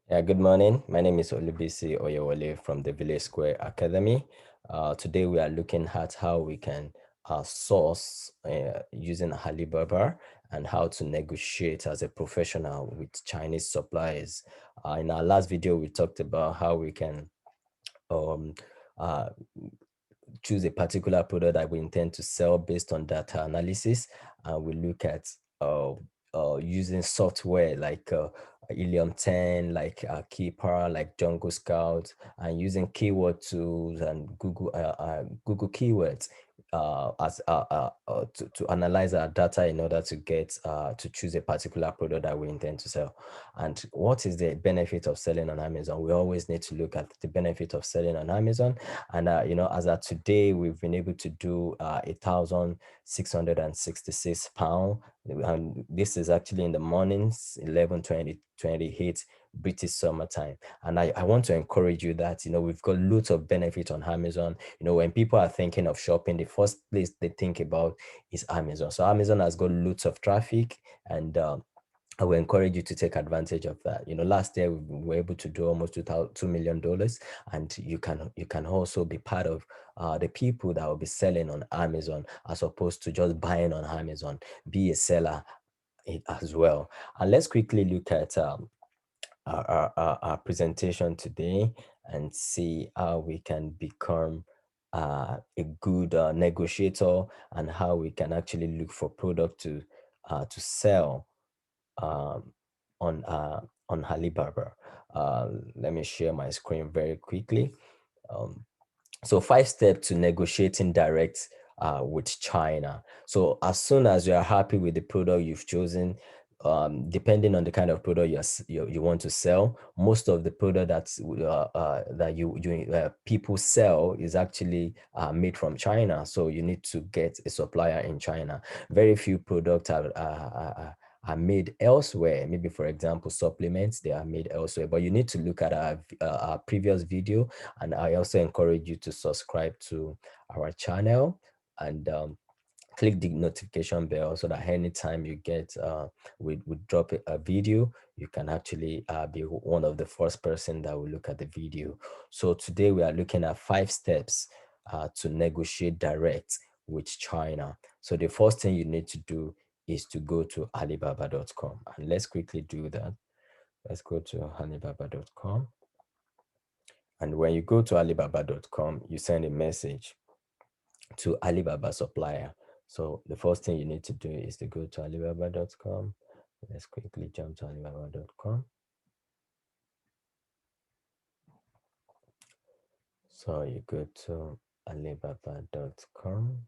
Yeah, good morning. My name is Olubisi Oyewole from the Village Square Academy. Today we are looking at how we can source using Alibaba and how to negotiate as a professional with Chinese suppliers. In our last video, we talked about how we can um, uh, choose a particular product that we intend to sell based on data analysis, and we look at using software like Helium 10, like Keeper, like Jungle Scout, and using keyword tools and Google keywords to analyze our data in order to get to choose a particular product that we intend to sell. And what is the benefit of selling on Amazon? We always need to look at the benefit of selling on Amazon. And as of today, we've been able to do £1,666, and this is actually in the mornings, 11:28 British summertime. And I want to encourage you that we've got loads of benefit on Amazon. When people are thinking of shopping, the first place they think about is Amazon. So Amazon has got loads of traffic, and I will encourage you to take advantage of that. Last year we were able to do almost $2 million, and you can also be part of the people that will be selling on Amazon as opposed to just buying on Amazon. Be a seller as well. And let's quickly look at our presentation today and see how we can become a good negotiator, and how we can actually look for product to sell um, on Alibaba. Let me share my screen very quickly. Um, so 5 steps to negotiating direct with China. So as soon as you are happy with the product you've chosen, depending on the kind of product you want to sell, most of the product that people sell is actually made from China. So you need to get a supplier in China. Very few products are made elsewhere. Maybe, for example, supplements, they are made elsewhere. But you need to look at our previous video, and I also encourage you to subscribe to our channel, and click the notification bell so that anytime you get we drop a video, you can actually be one of the first person that will look at the video. So today we are looking at 5 steps to negotiate direct with China. So the first thing you need to do is to go to alibaba.com, and let's quickly do that. Let's go to alibaba.com. And when you go to alibaba.com, you send a message to Alibaba supplier. So the first thing you need to do is to go to alibaba.com. Let's quickly jump to alibaba.com. So you go to alibaba.com.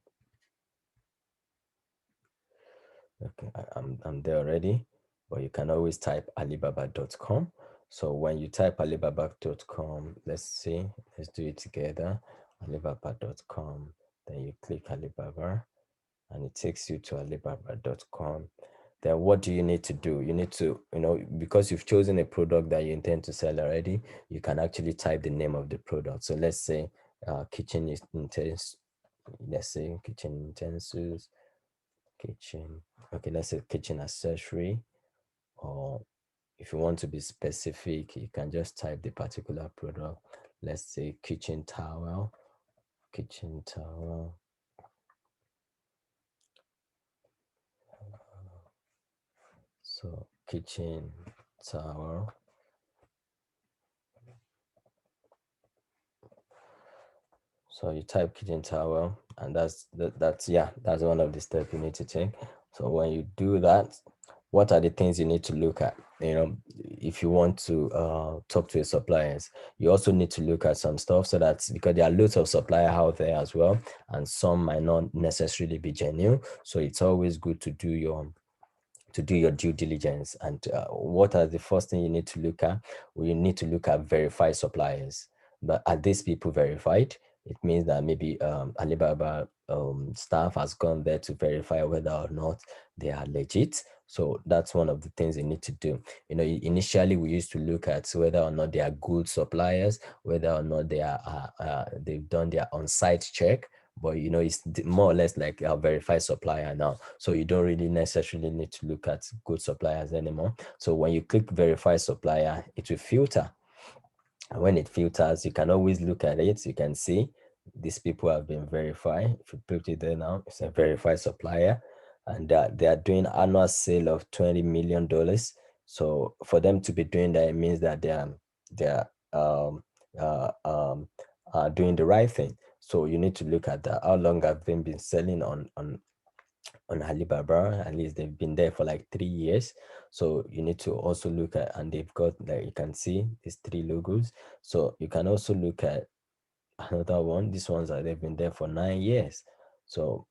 Okay, I'm there already, but you can always type alibaba.com. So when you type alibaba.com, let's see, let's do it together. Alibaba.com, then you click Alibaba, and it takes you to alibaba.com. Then what do you need to do? You need to, because you've chosen a product that you intend to sell already, you can actually type the name of the product. So let's say kitchen utensils. Let's say kitchen utensils, kitchen. Okay, let's say kitchen accessory. Or if you want to be specific, you can just type the particular product. Let's say kitchen towel, kitchen towel. So kitchen towel. So you type kitchen towel, and that's one of the steps you need to take. So when you do that, what are the things you need to look at? If you want to talk to your suppliers, you also need to look at some stuff, so that because there are lots of supplier out there as well, and some might not necessarily be genuine. So it's always good to do your due diligence. And what are the first thing you need to look at? Well, you need to look at verified suppliers. But are these people verified? It means that maybe Alibaba staff has gone there to verify whether or not they are legit. So that's one of the things you need to do. Initially we used to look at whether or not they are good suppliers, whether or not they've done their on-site check. but it's more or less like a verified supplier now. So you don't really necessarily need to look at good suppliers anymore. So when you click verify supplier, it will filter. And when it filters, you can always look at it. You can see these people have been verified. If you put it there now, it's a verified supplier, and they are doing annual sale of $20 million. So for them to be doing that, it means that they are uh, um, doing the right thing. So you need to look at that. How long have they been selling on Alibaba? At least they've been there for like 3 years. So you need to also look at, and they've got, like, you can see these three logos. So you can also look at another one. These ones are, they've been there for 9 years. So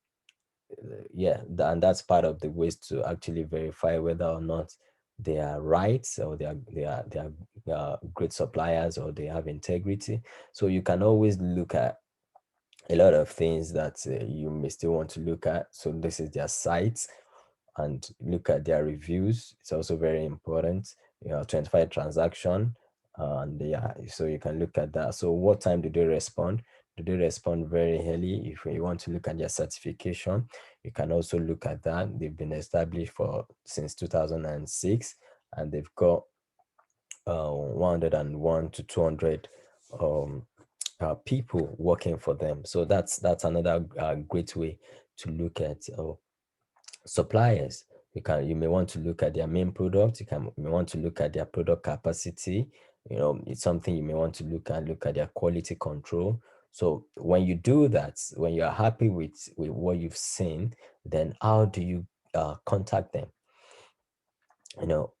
yeah, and that's part of the ways to actually verify whether or not they are right, or they are great suppliers, or they have integrity. So you can always look at a lot of things that you may still want to look at. So this is their site, and look at their reviews. It's also very important. 25 transaction, and yeah, so you can look at that. So what time do they respond? Do they respond very early? If you want to look at their certification, you can also look at that. They've been established for since 2006, and they've got 101 to 200 um, people working for them. So that's another great way to look at suppliers. You may want to look at their main product. You may want to look at their product capacity. It's something you may want to look at their quality control. So when you do that, when you're happy with what you've seen, then how do you contact them? you know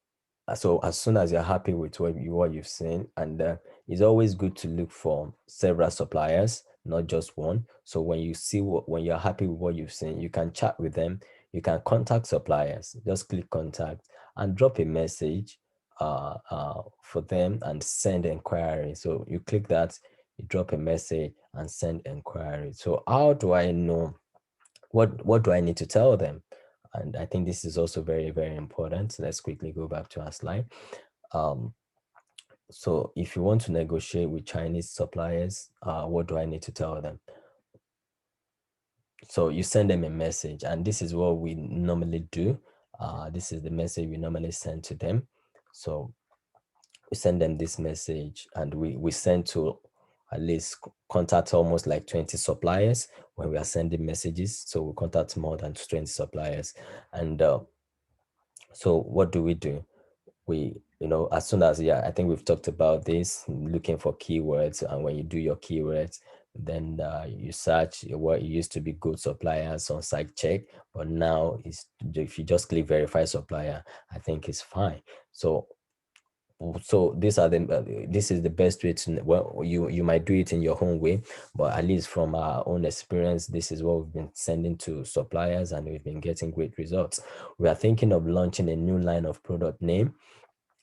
so as soon as you're happy with what you've seen, and it's always good to look for several suppliers, not just one. So when you're happy with what you've seen, you can chat with them. You can contact suppliers. Just click contact and drop a message for them and send inquiry. So you click that, you drop a message and send inquiry. So how do I know, what do I need to tell them? And I think this is also very, very important. Let's quickly go back to our slide. Um, so if you want to negotiate with Chinese suppliers, what do I need to tell them? So you send them a message, and this is what we normally do. This is the message we normally send to them. So we send them this message, and we send to at least contact almost like 20 suppliers when we are sending messages. So we contact more than 20 suppliers. And so what do? As soon as, yeah, I think we've talked about this, looking for keywords. And when you do your keywords, then you search what used to be good suppliers on site check, but now if you just click verify supplier, I think it's fine. So this is the best way to, well, you might do it in your own way, but at least from our own experience, this is what we've been sending to suppliers, and we've been getting great results. We are thinking of launching a new line of product name.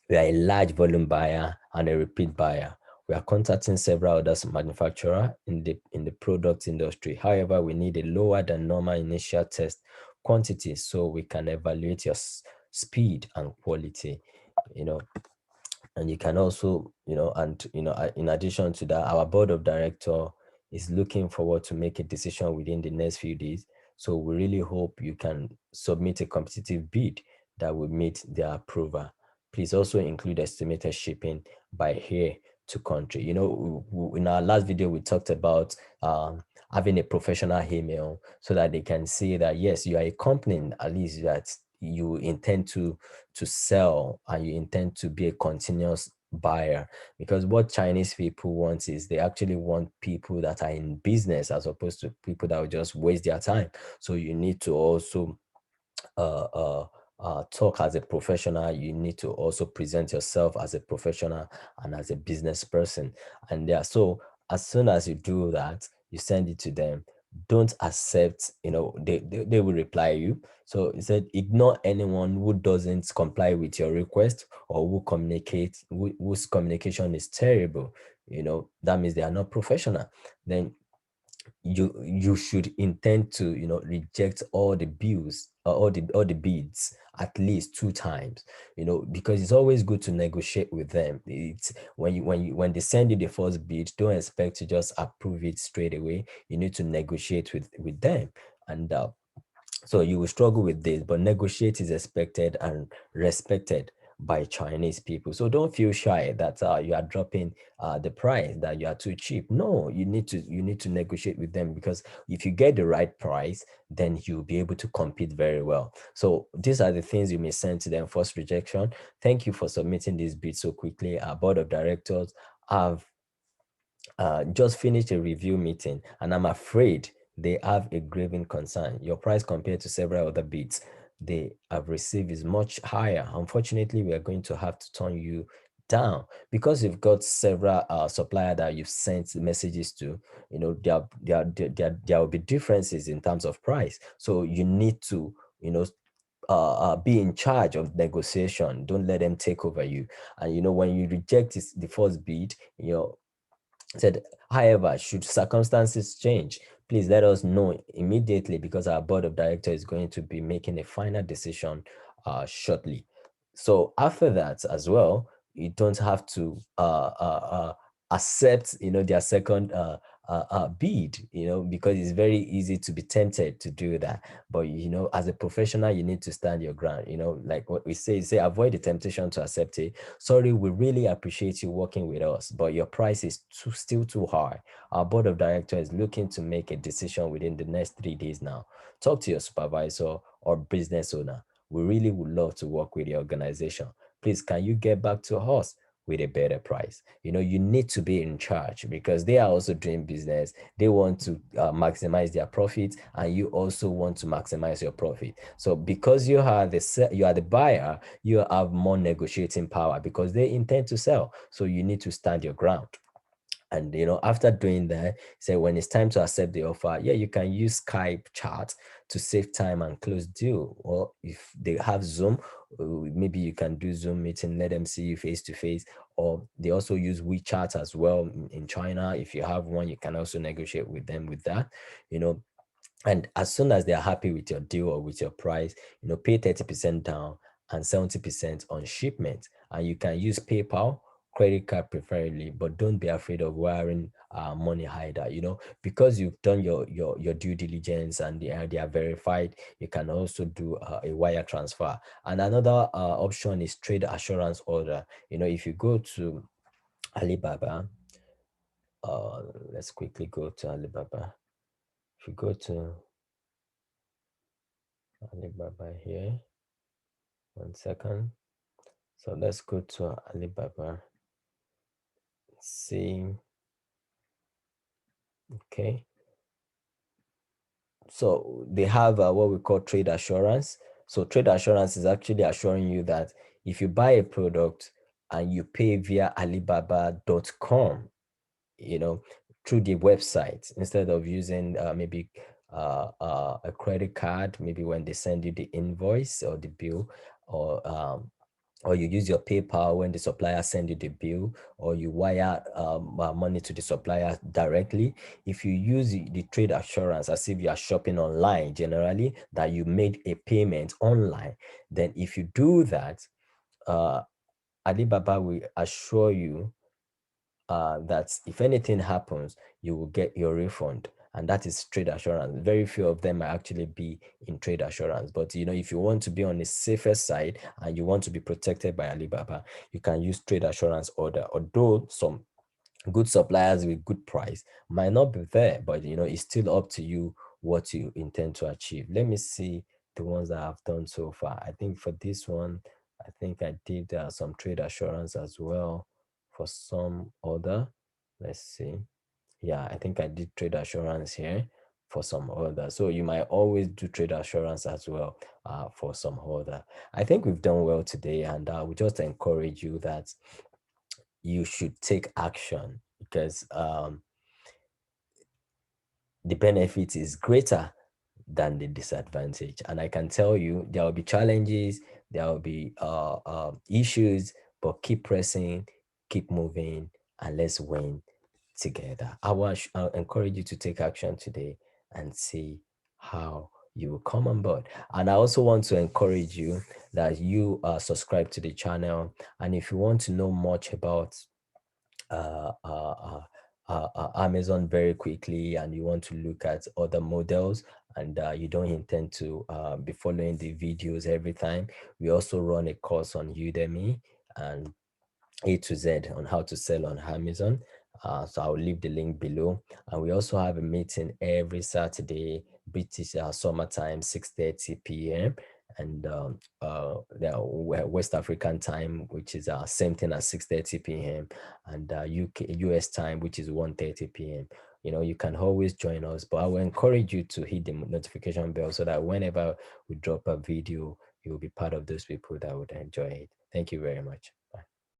We are a large volume buyer and a repeat buyer. We are contacting several other manufacturers in the product industry. However, we need a lower than normal initial test quantity so we can evaluate your speed and quality. You know, and you can also, in addition to that, our board of director is looking forward to make a decision within the next few days. So we really hope you can submit a competitive bid that will meet their approval. Please also include estimated shipping by here to country. In our last video, we talked about having a professional email so that they can see that, yes, you are a company, at least that you intend to sell, and you intend to be a continuous buyer. Because what Chinese people want is, they actually want people that are in business, as opposed to people that will just waste their time. So you need to also uh, uh, talk as a professional. You need to also present yourself as a professional and as a business person. And yeah, so as soon as you do that, you send it to them. Don't accept, they will reply you. So he said, ignore anyone who doesn't comply with your request, or whose communication is terrible. That means they are not professional. Then you should intend to reject all the bills all the bids at least two times, because it's always good to negotiate with them. It's when they send you the first bid, don't expect to just approve it straight away. You need to negotiate with them. And so you will struggle with this, but negotiate is expected and respected by Chinese people. So don't feel shy that you are dropping the price, that you are too cheap. No, you need to negotiate with them, because if you get the right price, then you'll be able to compete very well. So these are the things you may send to them. First, rejection. Thank you for submitting this bid so quickly. Our board of directors have just finished a review meeting, and I'm afraid they have a grieving concern. Your price compared to several other bids they have received is much higher. Unfortunately, we are going to have to turn you down, because you've got several supplier that you've sent messages to. There will be differences in terms of price. So you need to, be in charge of negotiation. Don't let them take over you. And when you reject the first bid, said, however, should circumstances change, please let us know immediately, because our board of directors is going to be making a final decision shortly. So after that as well, you don't have to accept, their second bid, because it's very easy to be tempted to do that. But as a professional, you need to stand your ground. Like what we say, avoid the temptation to accept it. Sorry, we really appreciate you working with us, but your price is still too high. Our board of directors is looking to make a decision within the next 3 days now. Talk to your supervisor or business owner. We really would love to work with your organization. Please, can you get back to us with a better price? You need to be in charge, because they are also doing business. They want to maximize their profits, and you also want to maximize your profit. So because you are the buyer, you have more negotiating power, because they intend to sell. So you need to stand your ground. And after doing that, say when it's time to accept the offer, yeah, you can use Skype chat to save time and close deal. Or if they have Zoom, maybe you can do Zoom meeting, let them see you face to face. Or they also use WeChat as well in China. If you have one, you can also negotiate with them with that. You know, and as soon as they are happy with your deal or with your price, pay 30% down and 70% on shipment. And you can use PayPal, credit card preferably, but don't be afraid of wiring money either. Because you've done your due diligence, and they are verified, you can also do a wire transfer. And another option is trade assurance order. If you go to Alibaba, uh, let's quickly go to Alibaba. If you go to Alibaba here. 1 second. So let's go to Alibaba. See, okay. So they have what we call trade assurance. So trade assurance is actually assuring you that if you buy a product and you pay via Alibaba.com, you know, through the website, instead of using maybe a credit card, maybe when they send you the invoice or the bill, or you use your PayPal when the supplier send you the bill, or you wire money to the supplier directly. If you use the trade assurance as if you are shopping online, generally that you made a payment online, then if you do that, uh, Alibaba will assure you that if anything happens, you will get your refund. And that is trade assurance. Very few of them might actually be in trade assurance. But if you want to be on the safer side and you want to be protected by Alibaba, you can use trade assurance order. Although some good suppliers with good price might not be there, but it's still up to you what you intend to achieve. Let me see the ones that I've done so far. I think for this one, I think I did some trade assurance as well for some other. Let's see. Yeah, I think I did trade assurance here for some other. So you might always do trade assurance as well for some other. I think we've done well today, and we just encourage you that you should take action, because the benefit is greater than the disadvantage. And I can tell you there will be challenges, there will be issues, but keep pressing, keep moving, and let's win together. I'll encourage you to take action today and see how you will come on board. And I also want to encourage you that you subscribe to the channel. And if you want to know much about uh, uh, uh, Amazon very quickly, and you want to look at other models, and you don't intend to be following the videos every time, we also run a course on Udemy and A to Z on how to sell on Amazon. So I'll leave the link below. And we also have a meeting every Saturday, British summertime, 6:30 p.m. And West African time, which is same thing as 6:30 p.m. And US time, which is 1:30 p.m. You can always join us, but I will encourage you to hit the notification bell so that whenever we drop a video, you'll be part of those people that would enjoy it. Thank you very much.